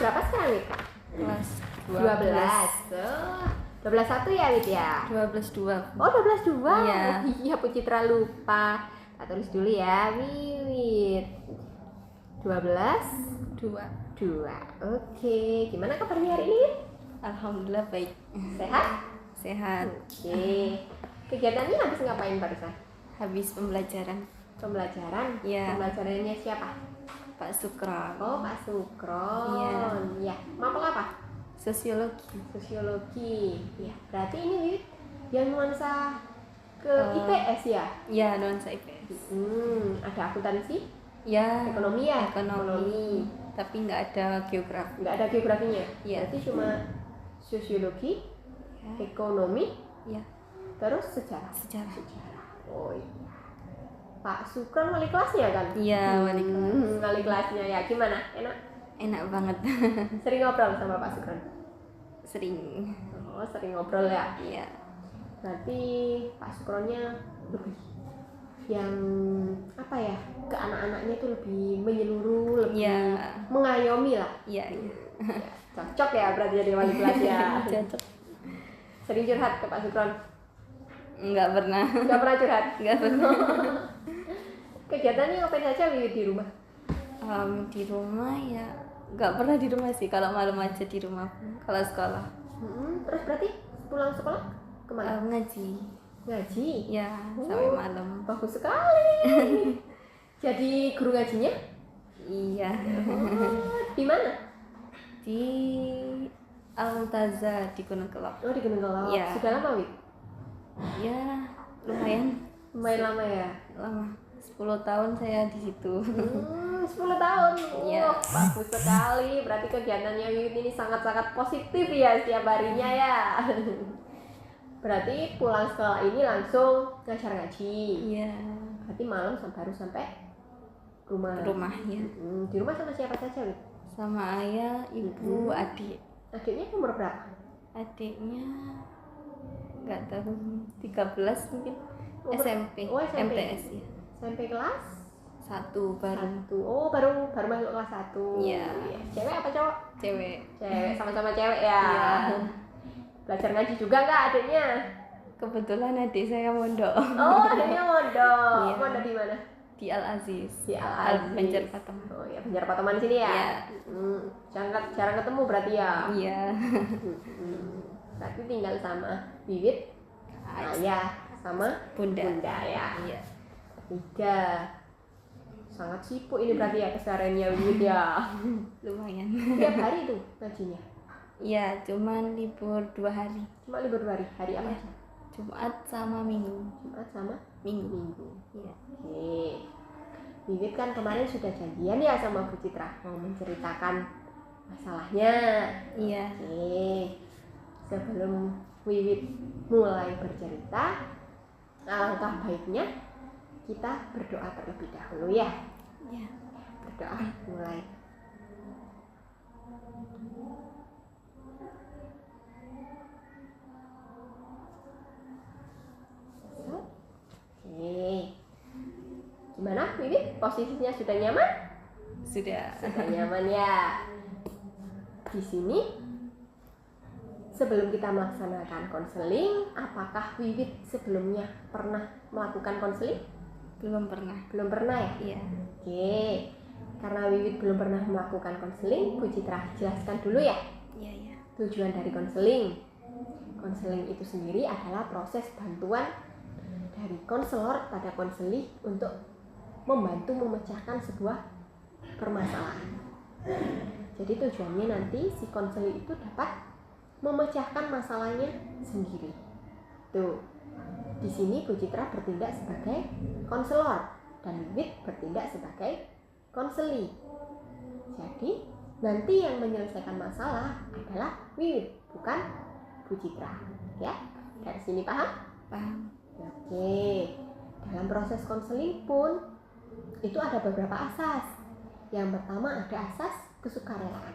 berapa sekarang Wid? Kelas 12. Oh, 12-1 ya Wid ya? 12-2. Oh 12-2. Iya. Oh, iya Bu Citra lupa. Kita tulis dulu ya. Wiwit 12-2. Oke, gimana kabarnya hari ini Wid? Alhamdulillah baik. Sehat? Sehat. Oke. Kegiatannya habis ngapain barusan? Habis pembelajaran. Pembelajaran? Iya. Pembelajarannya siapa? Pak Sukron. Oh Pak Sukron. Iya. Ya. Mapel apa? Sosiologi. Sosiologi. Ya. Berarti ini Wid yang nuansa ke IPS ya? Ya, nuansa IPS. Ada akuntansi? Ya. Ekonomi ya? Ekonomi. Tapi nggak ada geografi. Nggak ada geografinya? Iya. Berarti cuma sosiologi, Ya. ekonomi, Ya. terus sejarah. Sejarah. Oh iya. Pak Sukron wali kelasnya kan? Iya, wali kelas. Wali kelasnya ya. Gimana? Enak? Enak banget. Sering ngobrol sama Pak Sukron? Sering. Oh, sering ngobrol ya. Iya. Berarti Pak Sukronnya lebih yang apa ya, ke anak-anaknya itu lebih menyeluruh, lebih Iya. mengayomi lah. Iya, iya. Ya, cocok ya berarti jadi wali kelas ya. Cocok. Sering curhat ke Pak Sukron? Nggak pernah. Nggak pernah curhat? Nggak pernah. Kegiatannya ngapain saja Wiwit di rumah? Di rumah ya nggak pernah di rumah sih, kalau malam aja di rumah kalau sekolah. Terus berarti pulang sekolah kemana? Ngaji Ngaji? ya sampai malam. Bagus sekali. Jadi guru ngajinya? Iya. Di mana? Di Al-Mu'taza di Gunung Kelok. Oh di Gunung Kelok. Iya. Sudah lama Wid? Ya lumayan Lumayan lama ya? lama, 10 tahun saya di situ. 10 tahun. Iya. Bagus sekali. Berarti kegiatannya Wiwit ini sangat-sangat positif ya setiap harinya ya. Berarti pulang sekolah ini langsung ngajar ngaji. Iya. Berarti malam baru sampai rumah. Rumah ya. Di rumah sama siapa saja Wid? Sama ayah, ibu, adik. Adiknya umur berapa? Adiknya nggak tahu, 13 mungkin. SMP. Oh, SMP. MTS ya. SMP kelas 1 baru. 1. Oh, baru masuk kelas 1. Iya. Cewek apa cowok? Cewek. Cewek, sama-sama cewek ya. Iya. Belajar ngaji juga nggak adiknya? Kebetulan adik saya mondok. Oh, adiknya mondok. Iya. Mondok di mana? Di Al-Aziz. Di Al-Aziz. Banjarpatem. Oh ya, Banjarpateman sini ya? Iya. Jarang ketemu berarti ya? Iya. Berarti tinggal sama Wiwit, ayah, sama Bunda. ya? Iya. 3. Sangat sibuk ini berarti ya kesehariannya Wiwit ya? Lumayan. Tiap hari tuh ngajinya? Iya, cuman libur 2 hari. Cuma libur 2 hari? Hari apa aja? Jumat sama Minggu. Jumat sama Minggu. Iya. Oke. Wiwit kan kemarin sudah janjian ya sama Bu Citra mau menceritakan masalahnya. Iya. Oke. Sebelum Wiwit mulai bercerita, alangkah baiknya kita berdoa terlebih dahulu ya. Iya. Berdoa mulai. Oke. Gimana Wiwit? Posisinya sudah nyaman? Sudah. Sudah nyaman ya. Di sini sebelum kita melaksanakan konseling, apakah Wiwit sebelumnya pernah melakukan konseling? Belum pernah. Belum pernah ya? Iya. Oke. Karena Wiwit belum pernah melakukan konseling, Bu Citra jelaskan dulu ya. Iya, iya. Tujuan dari konseling. Konseling itu sendiri adalah proses bantuan dari konselor pada konseli untuk membantu memecahkan sebuah permasalahan. Jadi tujuannya nanti si konseli itu dapat memecahkan masalahnya sendiri. Tuh, di sini Bu Citra bertindak sebagai konselor dan Wiwit bertindak sebagai konseli. Jadi nanti yang menyelesaikan masalah adalah Wiwit, bukan Bu Citra. Ya, dari sini paham? Paham. Oke. Dalam proses konseling pun itu ada beberapa asas. Yang pertama ada asas kesukarelaan.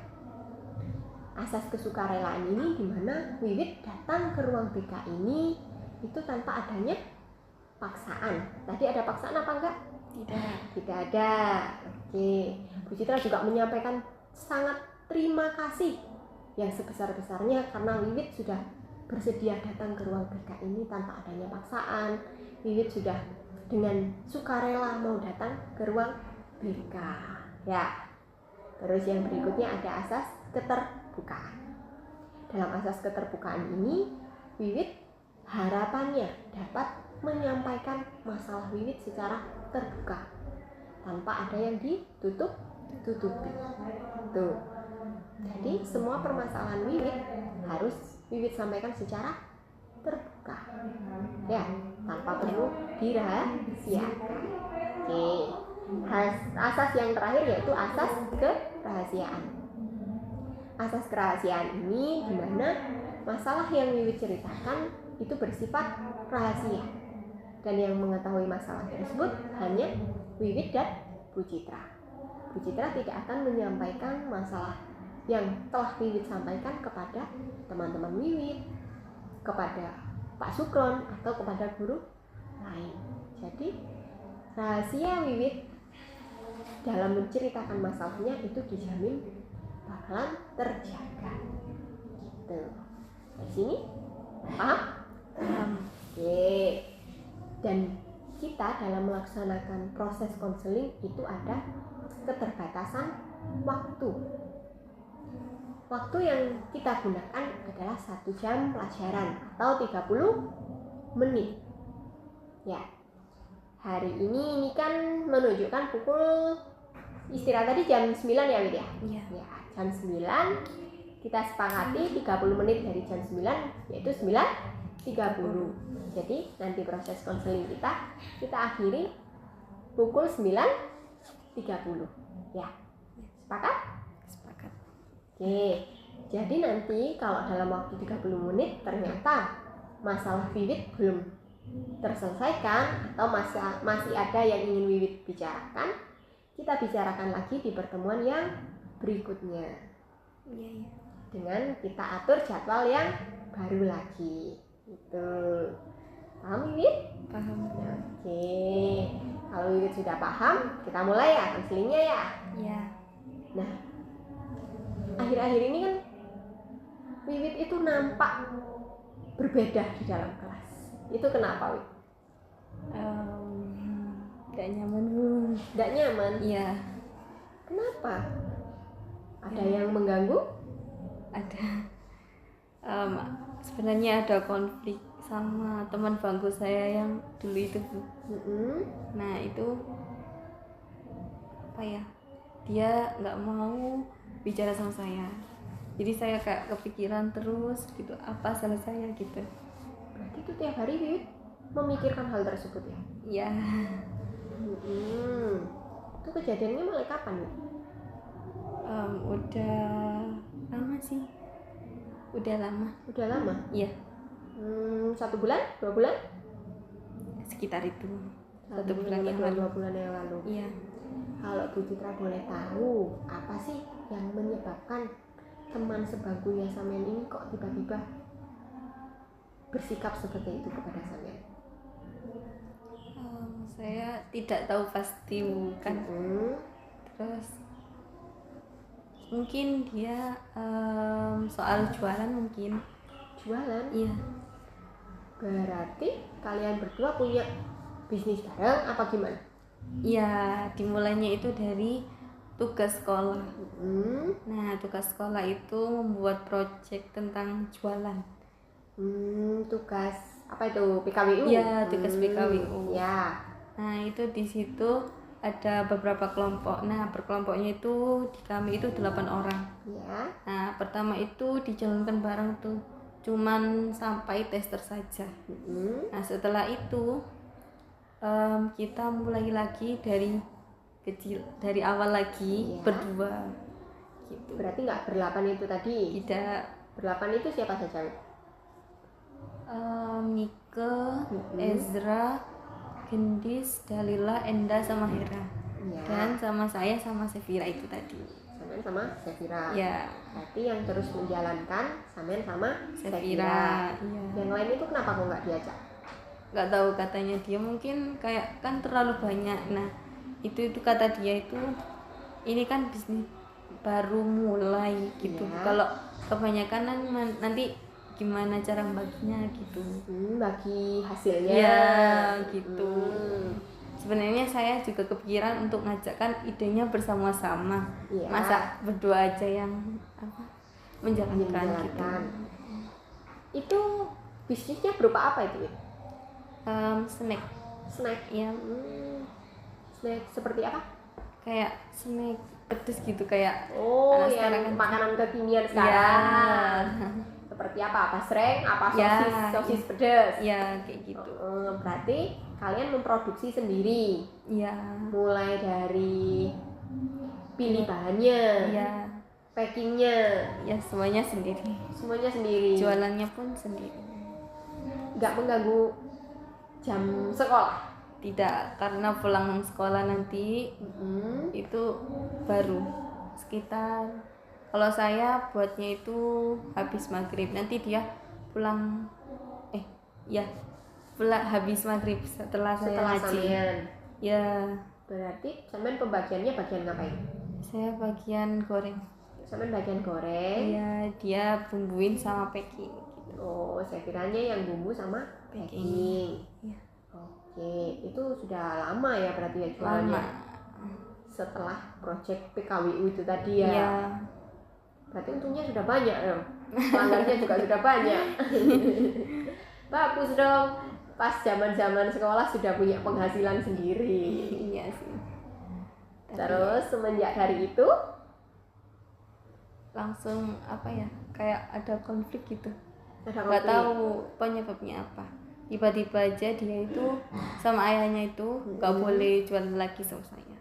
Asas kesukarelaan ini di mana Wiwit datang ke ruang BK ini itu tanpa adanya paksaan. Tadi ada paksaan apa enggak? Tidak. Tidak ada. Oke. Bu Citra juga menyampaikan sangat terima kasih yang sebesar-besarnya karena Wiwit sudah bersedia datang ke ruang BK ini tanpa adanya paksaan. Wiwit sudah dengan sukarela mau datang ke ruang BK. Ya. Terus yang berikutnya ada asas keterbukaan. Dalam asas keterbukaan ini, Wiwit harapannya dapat menyampaikan masalah Wiwit secara terbuka tanpa ada yang ditutupi. Tuh. Jadi semua permasalahan Wiwit harus Wiwit sampaikan secara terbuka. Ya, tanpa perlu dirahasiakan. Oke. Asas yang terakhir yaitu asas kerahasiaan. Asas kerahasiaan ini di mana masalah yang Wiwit ceritakan itu bersifat rahasia dan yang mengetahui masalah tersebut hanya Wiwit dan Bu Citra. Bu Citra tidak akan menyampaikan masalah yang telah Wiwit sampaikan kepada teman-teman Wiwit, kepada Pak Sukron atau kepada guru lain. Jadi rahasia Wiwit dalam menceritakan masalahnya itu dijamin bakalan terjaga. Gitu. Di sini paham? Oke. Dan kita dalam melaksanakan proses konseling itu ada keterbatasan waktu. Waktu yang kita gunakan adalah 1 jam pelajaran atau 30 menit. Ya. Hari ini kan menunjukkan pukul istirahat tadi jam 9 ya Wid ya? Iya. Ya, jam 9 kita sepakati 30 menit dari jam 9 yaitu 9.30. Jadi nanti proses konseling kita akhiri pukul 9.30. Ya. Sepakat? Sepakat. Oke. Jadi nanti kalau dalam waktu 30 menit ternyata masalah Wiwit belum terselesaikan atau masih ada yang ingin Wiwit bicarakan, kita bicarakan lagi di pertemuan yang berikutnya. Iya. Dengan kita atur jadwal yang baru lagi. Gitu. Paham Wiwit? Paham. Oke. Kalau Wiwit sudah paham, kita mulai ya konselingnya ya. Iya. Nah, akhir-akhir ini kan Wiwit itu nampak berbeda di dalam kelas. Itu kenapa, Wit? Gak nyaman, Bu. Tidak nyaman? Iya. Kenapa? Ada yang mengganggu? Ada. Sebenarnya ada konflik sama teman bangku saya yang dulu itu, Bu. Nah itu apa ya? Dia nggak mau bicara sama saya. Jadi saya kayak kepikiran terus gitu. Apa salah saya gitu? Berarti itu tiap hari Wiwit memikirkan hal tersebut ya? Iya. Itu kejadiannya mulai kapan ya? Udah lama sih. Udah lama. Udah lama? Iya. 1 bulan? 2 bulan? Sekitar itu. 1 1 bulan yang lalu. 2 bulan yang lalu. Iya. Kalau Bu Citra boleh tahu, apa sih yang menyebabkan teman sebangkunya sampean ini kok tiba-tiba bersikap seperti itu kepada sampean? Saya tidak tahu pasti bukan. Terus mungkin dia soal jualan mungkin. Jualan? Iya. Berarti kalian berdua punya bisnis bareng apa gimana? Iya, dimulainya itu dari tugas sekolah. Nah, tugas sekolah itu membuat proyek tentang jualan. Tugas apa itu? PKWU? Iya, tugas PKWU. Ya. Nah, itu di situ ada beberapa kelompok. Nah, per kelompoknya itu di kami itu 8 orang. Ya. Nah, pertama itu dijalankan bareng tuh, cuman sampai tester saja. Nah, setelah itu kita mulai lagi dari kecil, dari awal lagi berdua. Gitu. Berarti nggak berlapan itu tadi? Tidak. Berlapan itu siapa saja? Mike, Ezra, Gendis, Dalila, Enda sama Hera. Ya. Dan sama saya sama Sevira itu tadi. Sampean sama Sevira. Ya. Berarti yang terus menjalankan sampean sama Sevira. Iya. Yang lain itu kenapa kok nggak diajak? Nggak tahu, katanya dia mungkin kayak kan terlalu banyak. Nah itu kata dia itu ini kan bisnis baru mulai gitu. Iya. Kalau kebanyakan kan nanti gimana cara baginya gitu. Bagi hasilnya. Ya gitu. Sebenarnya saya juga kepikiran untuk ngajakkan idenya bersama-sama. Iya. Masa berdua aja yang menjalankan gitu. Itu bisnisnya berupa apa itu? Snack. Ya. Snack seperti apa? Kayak snack pedes gitu, kayak yang makanan kekinian sekarang. Ya. Seperti apa basreng, sosis pedas. Ya kayak gitu. Berarti kalian memproduksi sendiri. Ya. Mulai dari pilih bahannya. Ya. Packingnya. Ya semuanya sendiri. Jualannya pun sendiri. Nggak mengganggu jam sekolah? Tidak, karena pulang sekolah nanti itu baru sekitar, kalau saya buatnya itu habis maghrib, nanti dia pulang habis maghrib setelah saya ngaji. Ya. Berarti sampean pembagiannya bagian ngapain? Saya bagian goreng. Sampean bagian goreng? Ya, dia bumbuin sama packing gitu. Saya kiranya yang bumbu sama packing. Ya. Oke, itu sudah lama ya berarti ya jualannya? Lama. Setelah project PKWU itu tadi ya? Iya. Berarti untungnya sudah banyak ya? Pelanggannya juga sudah banyak. Bagus dong, pas zaman-zaman sekolah sudah punya penghasilan sendiri. Iya sih. Terus semenjak dari itu? Langsung kayak ada konflik gitu. Nggak tahu penyebabnya apa. Tiba-tiba aja dia itu sama ayahnya itu nggak boleh jual lagi sama saya.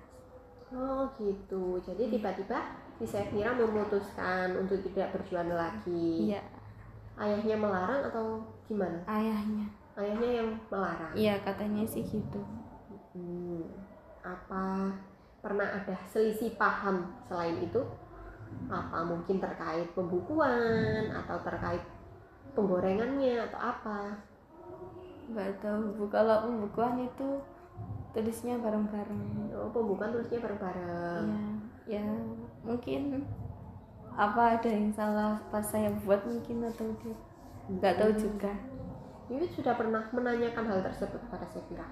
Oh gitu. Jadi tiba-tiba si Safira memutuskan untuk tidak berjualan lagi. Iya. Ayahnya melarang atau gimana? Ayahnya yang melarang. Iya, katanya sih gitu. Apa pernah ada selisih paham selain itu? Apa mungkin terkait pembukuan atau terkait penggorengannya atau apa? Nggak tahu Bu, kalau pembukuan itu tulisnya bareng-bareng. Pembukuan tulisnya bareng-bareng. Ya mungkin ada yang salah pas saya buat mungkin, atau dia nggak tahu juga. Wiwit sudah pernah menanyakan hal tersebut pada Safira?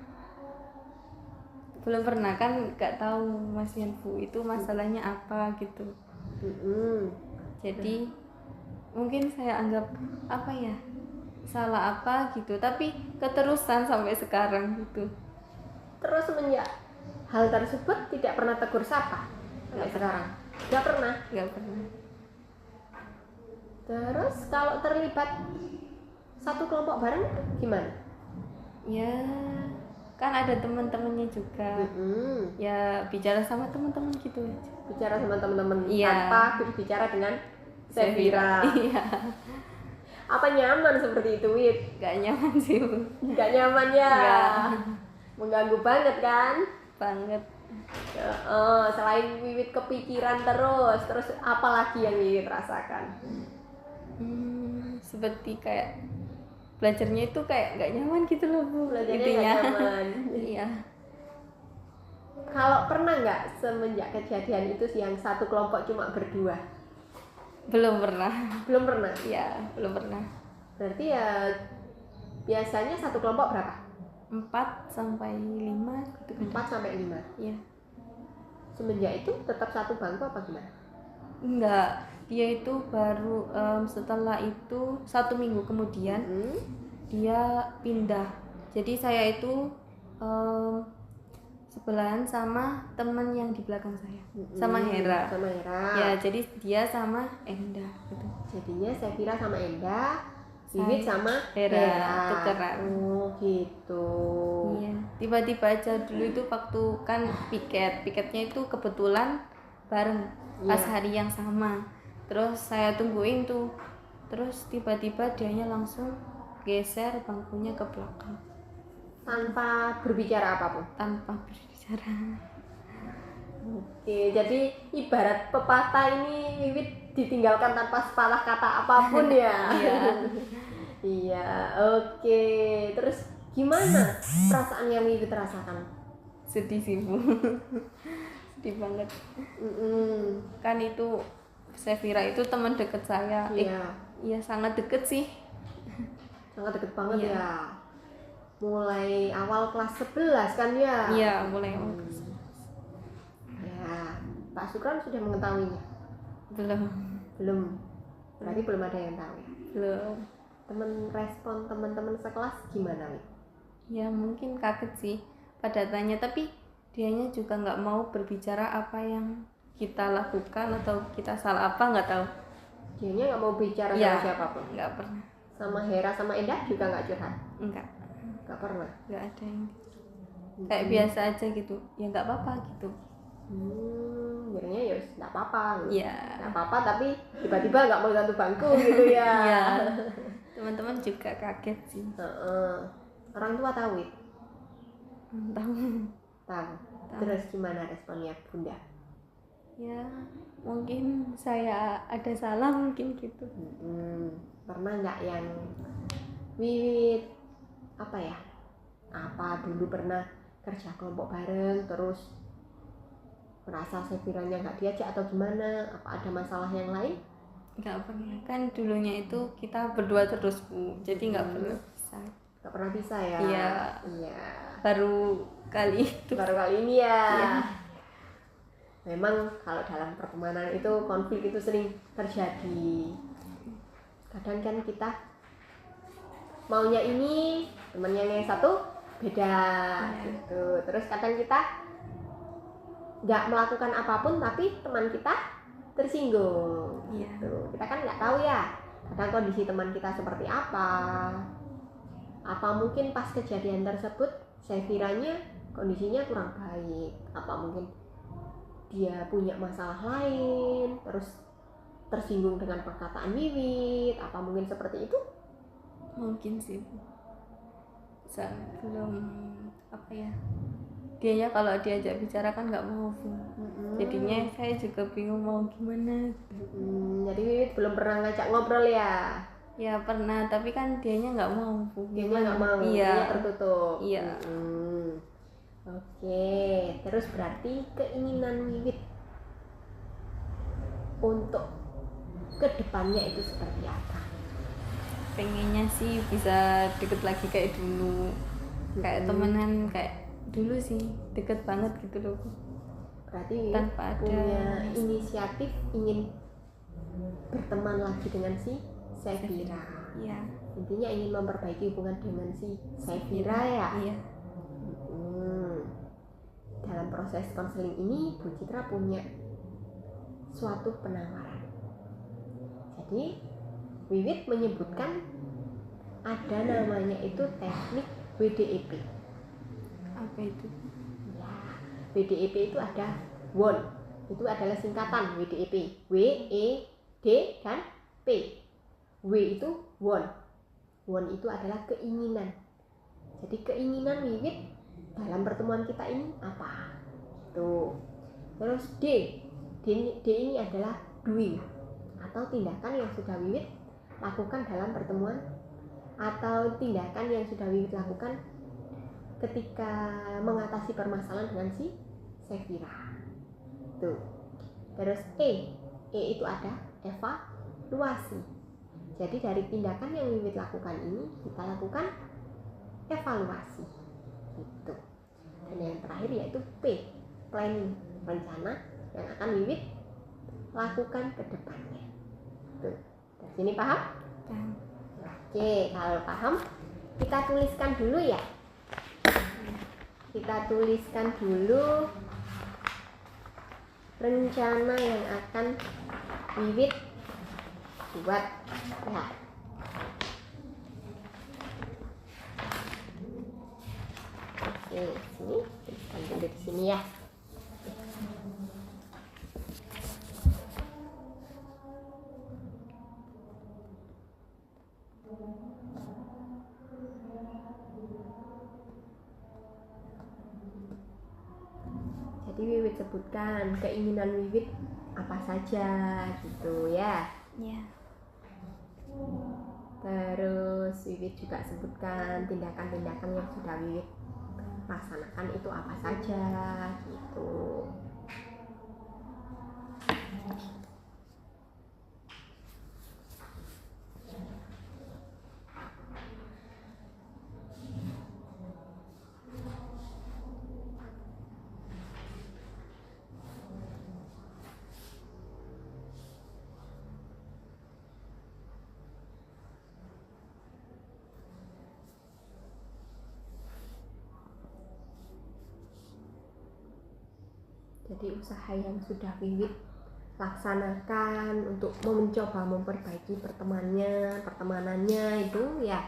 Belum pernah, kan nggak tahu Mas Bu itu masalahnya apa gitu. Jadi mungkin saya anggap salah apa gitu, tapi keterusan sampai sekarang gitu. Terus semenjak hal tersebut tidak pernah tegur sapa sampai sekarang? Nggak pernah. Terus kalau terlibat satu kelompok bareng gimana? Ya kan ada teman-temannya juga. Ya bicara sama teman-teman gitu aja. Bicara sama teman-teman tanpa berbicara dengan Safira. Iya. Apa nyaman seperti itu, Wit? Gak nyaman sih, Bu. Gak nyaman ya? Gak. Mengganggu banget kan? Banget. Selain Wiwit kepikiran terus apa lagi yang Wiwit rasakan? Seperti kayak belajarnya itu kayak gak nyaman gitu loh, Bu. Belajarnya gak nyaman. Iya. Kalau pernah nggak semenjak kejadian itu yang satu kelompok cuma berdua? Belum pernah. Ya, belum pernah. Berarti ya biasanya satu kelompok berapa? 4 sampai 5 gitu. 4 sampai 5. Iya. Semenjak itu tetap satu bangku apa gimana? Enggak, dia itu baru setelah itu 1 minggu kemudian dia pindah. Jadi saya itu sebelahan sama teman yang di belakang saya, sama Hera. Ya, jadi dia sama Enda gitu. Jadinya Safira sama Enda, Wiwit sama Hera tukeran. Oh gitu. Iya. Tiba-tiba aja dulu itu waktu kan piketnya itu kebetulan bareng pas hari yang sama. Terus saya tungguin tuh. Terus tiba-tiba dianya langsung geser bangkunya ke belakang. Tanpa berbicara apapun. Tanpa berbicara. Oke, jadi ibarat pepatah ini Wiwit ditinggalkan tanpa sepatah kata apapun ya. Iya, oke. Terus gimana perasaan yang Wiwit rasakan? Sedih sih, Bu. sedih banget. Mm-mm. Kan itu Sefira itu teman deket saya. Iya. Iya sangat deket sih. Sangat deket banget Iya. ya. Mulai awal kelas 11 kan ya? Iya mulai Ya, Pak Sukron sudah mengetahuinya? belum Berarti belum ada yang tahu ya? belum. Respon teman-teman sekelas gimana nih? Ya mungkin kaget sih pada tanya, tapi dianya juga nggak mau berbicara apa yang kita lakukan atau kita salah apa, nggak tahu. Dianya nggak mau bicara Ya, sama siapapun? nggak pernah. Sama Hera sama Endah juga nggak curhat? Nggak pernah? nggak ada yang kayak biasa aja gitu, ya nggak apa-apa gitu. Jadinya ya nggak apa-apa gitu. Iya. Nggak apa-apa tapi tiba-tiba nggak mau satu bangku gitu ya. Iya. Teman-teman juga kaget sih. Orang tua tahu itu? Tahu. Terus gimana responnya Bunda? Ya mungkin saya ada salah mungkin gitu. Pernah nggak yang Wiwit apa dulu pernah kerja kelompok bareng terus merasa Sefiranya nggak diajak atau gimana? Apa ada masalah yang lain? Nggak pernah, kan dulunya itu kita berdua terus Bu, jadi nggak pernah bisa. Nggak pernah bisa ya? Iya. Baru kali ini ya. Iya. Memang kalau dalam pertemanan itu konflik itu sering terjadi. Kadang kan kita maunya ini, temannya yang satu beda gitu. Terus kadang kita nggak melakukan apapun tapi teman kita tersinggung gitu. Kita kan nggak tahu ya kadang kondisi teman kita seperti apa mungkin pas kejadian tersebut Sefiranya kondisinya kurang baik, apa mungkin dia punya masalah lain terus tersinggung dengan perkataan Wiwit, apa mungkin seperti itu? Mungkin sih belum dianya kalau diajak bicara kan nggak mau Bu. Jadinya saya juga bingung mau gimana. Jadi Wiwit belum pernah ngajak ngobrol ya? Ya pernah, tapi kan dianya nggak mau Bu. Dianya nggak mau, iya. Dianya tertutup. Iya. Oke, terus berarti keinginan Wiwit untuk kedepannya itu seperti apa? Pengennya sih bisa deket lagi kayak dulu, kayak temenan kayak dulu sih, deket banget gitu loh. Berarti tanpa punya inisiatif ingin berteman lagi dengan si Sefira. Iya. Intinya ingin memperbaiki hubungan dengan si Sefira ya. Iya. Dalam proses konseling ini Bu Citra punya suatu penawaran. Jadi Wiwit menyebutkan ada namanya itu teknik WDEP. Apa itu? Ya, WDEP itu ada WON. Itu adalah singkatan WDEP. W, E, D, dan P. W itu WON. WON itu adalah keinginan. Jadi keinginan Wiwit dalam pertemuan kita ini apa? Tuh. Terus D. D ini adalah doing atau tindakan yang sudah Wiwit lakukan dalam pertemuan atau tindakan yang sudah Wiwit lakukan ketika mengatasi permasalahan dengan si Sefira. Tuh. Terus E itu ada evaluasi. Jadi dari tindakan yang Wiwit lakukan ini kita lakukan evaluasi. Gitu. Dan yang terakhir yaitu P, planning, rencana yang akan Wiwit lakukan ke depannya. Tuh. Dari sini paham? Paham. Oke, kalau paham kita tuliskan dulu ya. Kita tuliskan dulu rencana yang akan Wiwit buat ya. Oke, sini tuliskan dulu di sini ya. Jadi Wiwit sebutkan keinginan Wiwit apa saja gitu ya. Iya. Terus Wiwit juga sebutkan tindakan-tindakan yang sudah Wiwit laksanakan itu apa saja gitu. Jadi usaha yang sudah Wiwit laksanakan untuk mencoba memperbaiki pertemanannya itu ya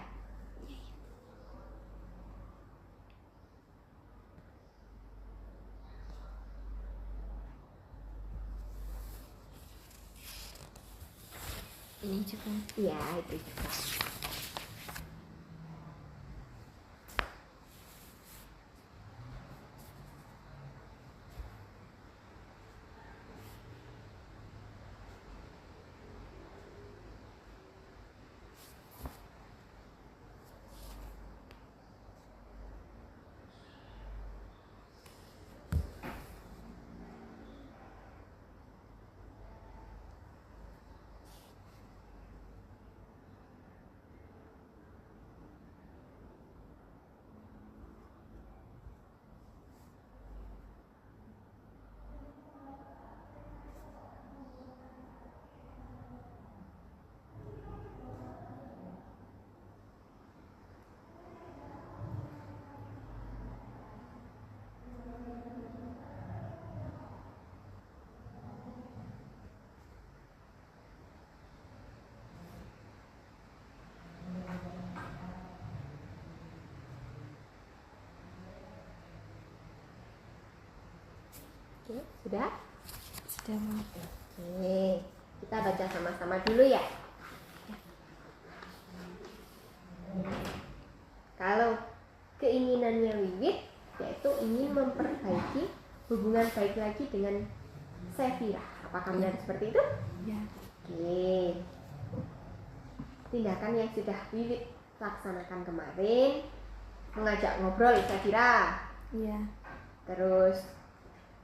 ini juga ya itu juga. Oke, sudah? sudah mau. Oke, kita baca sama-sama dulu ya. Kalau keinginannya Wiwit yaitu ingin memperbaiki hubungan baik lagi dengan Sefira. Apakah benar seperti itu? Ya. Oke. Tindakan yang sudah Wiwit laksanakan kemarin, mengajak ngobrol Sefira. Iya. Terus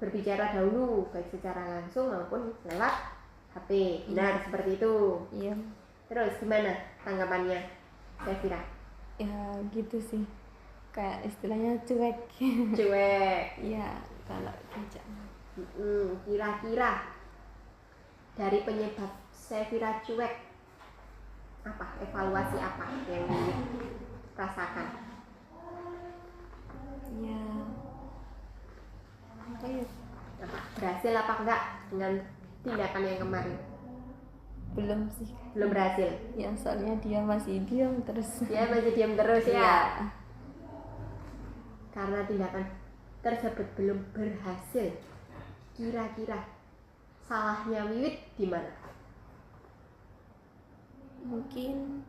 berbicara dahulu baik secara langsung maupun lewat HP. Benar seperti itu. Iya. Terus gimana tanggapannya Sefira? Ya gitu sih. Kayak istilahnya cuek. Cuek. Iya, kalau dijak. Kira-kira dari penyebab Sefira cuek apa? Evaluasi apa yang dirasakan? Ya. Apa ya? Berhasil apa enggak dengan tindakan yang kemarin? Belum sih. Belum berhasil. Ya soalnya dia masih diam terus. Dia masih diam terus ya. Iya. Karena tindakan tersebut belum berhasil. Kira-kira salahnya Wiwit di mana? Mungkin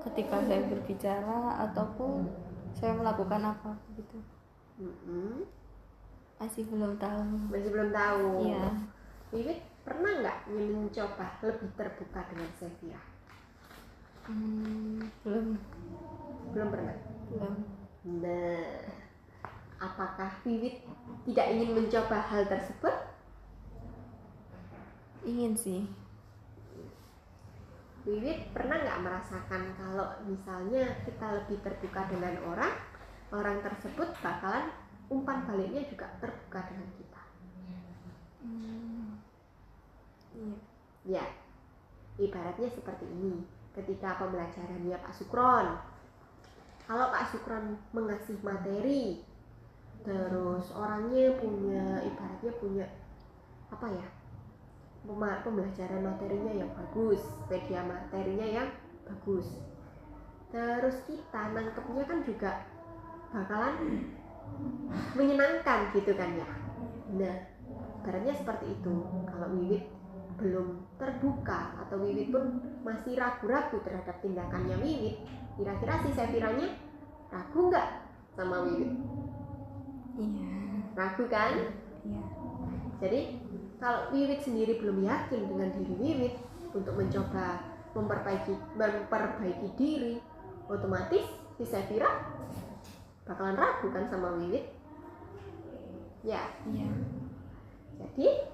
ketika saya berbicara ataupun saya melakukan apa gitu. Masih belum tahu. Masih belum tahu. Iya. Wiwit pernah nggak mencoba lebih terbuka dengan Sefira? Belum pernah. Belum. Nah, apakah Wiwit tidak ingin mencoba hal tersebut? Ingin sih. Wiwit pernah nggak merasakan kalau misalnya kita lebih terbuka dengan orang tersebut bakalan umpan baliknya juga terbuka dengan kita? Iya. Ya, ibaratnya seperti ini. Ketika pembelajarannya Pak Sukron, kalau Pak Sukron mengasih materi, terus orangnya ibaratnya punya apa ya, pembelajaran materinya yang bagus, media materinya yang bagus, terus kita nangkepnya kan juga bakalan menyenangkan gitu kan ya. Nah, ibaratnya seperti itu. Kalau Wiwit belum terbuka atau Wiwit pun masih ragu-ragu terhadap tindakannya Wiwit, kira-kira si Sefiranya ragu nggak sama Wiwit? Iya. Ragu kan? Iya. Jadi kalau Wiwit sendiri belum yakin dengan diri Wiwit untuk mencoba memperbaiki diri, otomatis si Sefira bakalan ragu kan sama Wiwit? Ya. Iya. Jadi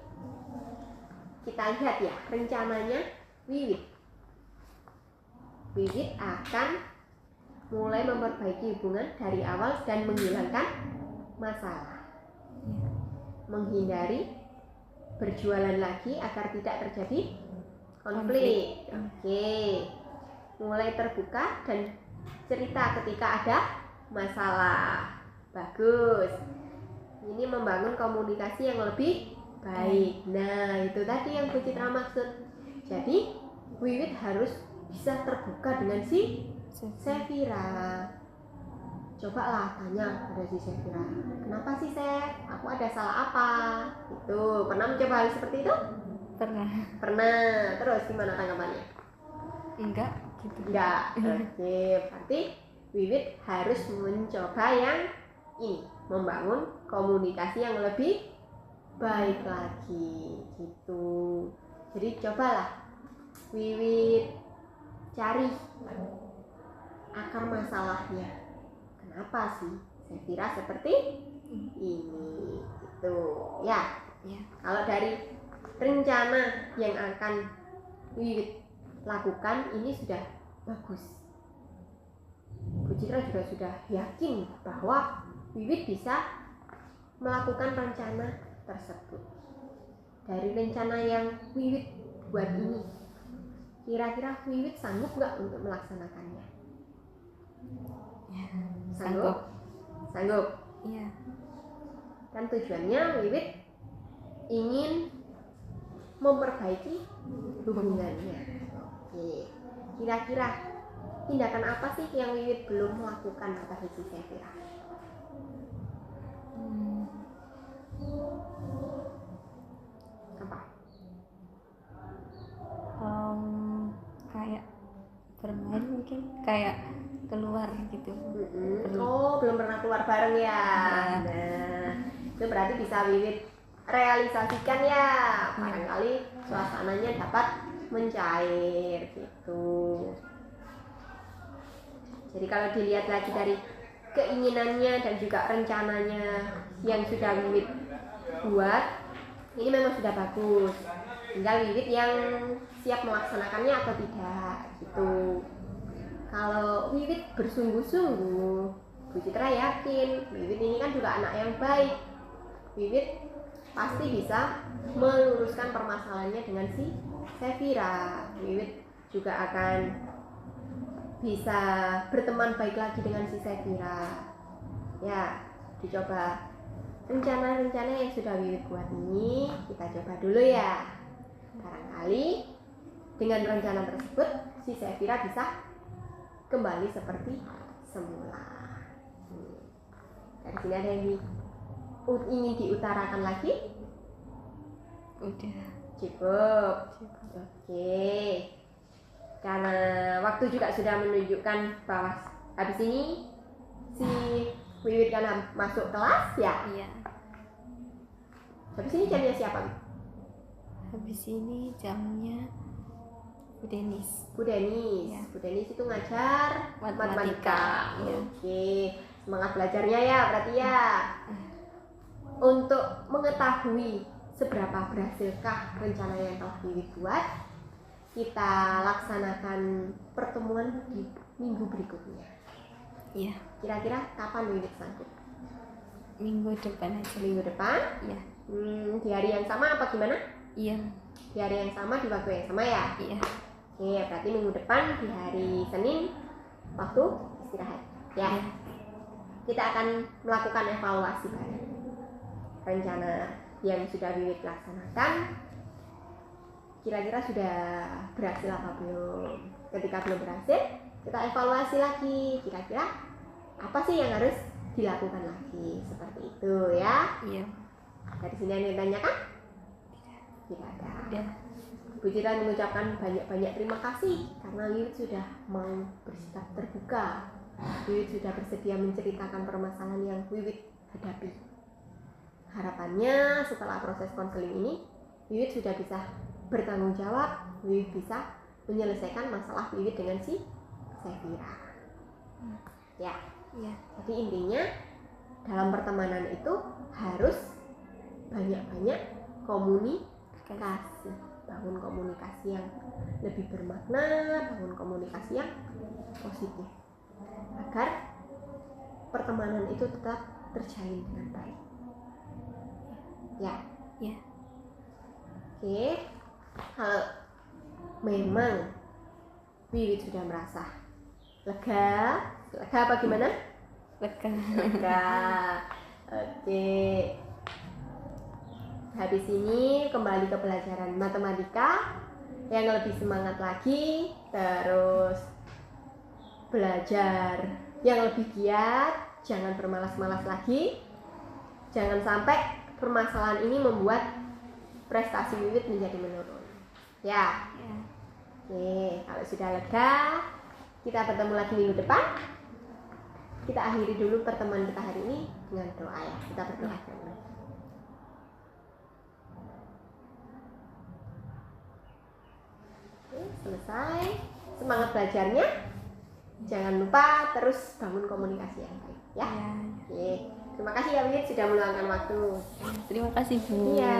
kita lihat ya rencananya Wiwit. Wiwit akan mulai memperbaiki hubungan dari awal dan menghilangkan masalah. Menghindari berjualan lagi agar tidak terjadi konflik. Oke. Mulai terbuka dan cerita ketika ada masalah. Bagus. Ini membangun komunikasi yang lebih baik. Nah, itu tadi yang Bu Citra maksud. Jadi, Wiwit harus bisa terbuka dengan si Sefira. Cobalah tanya pada si Sefira, kenapa sih Sef? Aku ada salah apa? Itu pernah mencoba hal seperti itu? Pernah. Terus gimana tanggapannya? Enggak gitu. Enggak. Oke, berarti Wiwit harus mencoba yang ini, membangun komunikasi yang lebih baik lagi gitu. Jadi cobalah Wiwit cari akar masalahnya. Kenapa sih Sefira seperti ini? Gitu ya. Kalau dari rencana yang akan Wiwit lakukan ini sudah bagus. Bu Citra juga sudah yakin bahwa Wiwit bisa melakukan rencana tersebut. Dari rencana yang Wiwit buat ini, kira-kira Wiwit sanggup nggak untuk melaksanakannya? Sanggup. Iya. Kan tujuannya Wiwit ingin memperbaiki hubungannya. Oke. Kira-kira tindakan apa sih yang Wiwit belum melakukan kepada si Sefira? Apa? Kayak bermain mungkin, kayak keluar gitu. Oh, belum pernah keluar bareng ya. Nah, itu berarti bisa Wiwit realisasikan ya. Barangkali suasananya dapat mencair gitu. Jadi kalau dilihat lagi dari keinginannya dan juga rencananya yang sudah Wiwit buat, ini memang sudah bagus. Tinggal Wiwit yang siap melaksanakannya atau tidak gitu. Kalau Wiwit bersungguh-sungguh, Bu Citra yakin Wiwit ini kan juga anak yang baik. Wiwit pasti bisa meluruskan permasalahannya dengan si Sefira. Wiwit juga akan bisa berteman baik lagi dengan si Sefira. Ya, dicoba rencana-rencana yang sudah Wiwit buat ini, kita coba dulu ya. Barangkali dengan rencana tersebut si Sefira bisa kembali seperti semula. Dari sini ada yang ingin diutarakan lagi? Udah. Cukup. Oke. Karena waktu juga sudah menunjukkan bahwa habis ini si Wiwit kan masuk kelas ya? Iya. Habis ini jamnya siapa? Habis ini jamnya Bu Denis. Bu Denis. Ya. Bu Denis itu ngajar matematika. Ya. Oke. Semangat belajarnya ya berarti ya. Untuk mengetahui seberapa berhasilkah rencana yang telah Wiwit buat, kita laksanakan pertemuan di minggu berikutnya. Iya. Kira-kira kapan Wiwit sanggup? Minggu depan aja. Minggu depan? Iya. Di hari yang sama apa gimana? Iya. Di hari yang sama, di waktu yang sama ya? Iya. Oke, berarti minggu depan di hari Senin waktu istirahat ya. Iya. Kita akan melakukan evaluasi bareng rencana yang sudah Wiwit laksanakan. Kira-kira sudah berhasil apa belum? Ketika belum berhasil, kita evaluasi lagi. Kira-kira apa sih yang harus dilakukan lagi? Seperti itu ya. Iya. Dari sini ada yang ditanyakan? Tidak ada. Udah. Bu Citra mengucapkan banyak-banyak terima kasih karena Wiwit sudah mau bersikap terbuka. Wiwit sudah bersedia menceritakan permasalahan yang Wiwit hadapi. Harapannya setelah proses konseling ini, Wiwit sudah bisa bertanggung jawab, Wiwit bisa menyelesaikan masalah Wiwit dengan si Sefira. Ya. Iya. Jadi intinya dalam pertemanan itu harus banyak-banyak komunikasi. bangun komunikasi yang lebih bermakna, bangun komunikasi yang positif agar pertemanan itu tetap terjalin dengan baik. Ya. Oke, kalau memang Wiwit sudah merasa lega apa gimana? Lega. Oke. Habis ini kembali ke pelajaran matematika yang lebih semangat lagi, terus belajar yang lebih giat, jangan bermalas-malas lagi. Jangan sampai permasalahan ini membuat prestasi Wiwit menjadi menurun. Ya. Oke, kalau sudah lega, kita bertemu lagi minggu depan. Kita akhiri dulu pertemuan kita hari ini dengan doa ya. Kita berdoa dulu. Oke, selesai. Semangat belajarnya. Jangan lupa terus bangun komunikasi yang baik ya. Oke, terima kasih ya Wiwit sudah meluangkan waktu. Terima kasih Bu. Iya.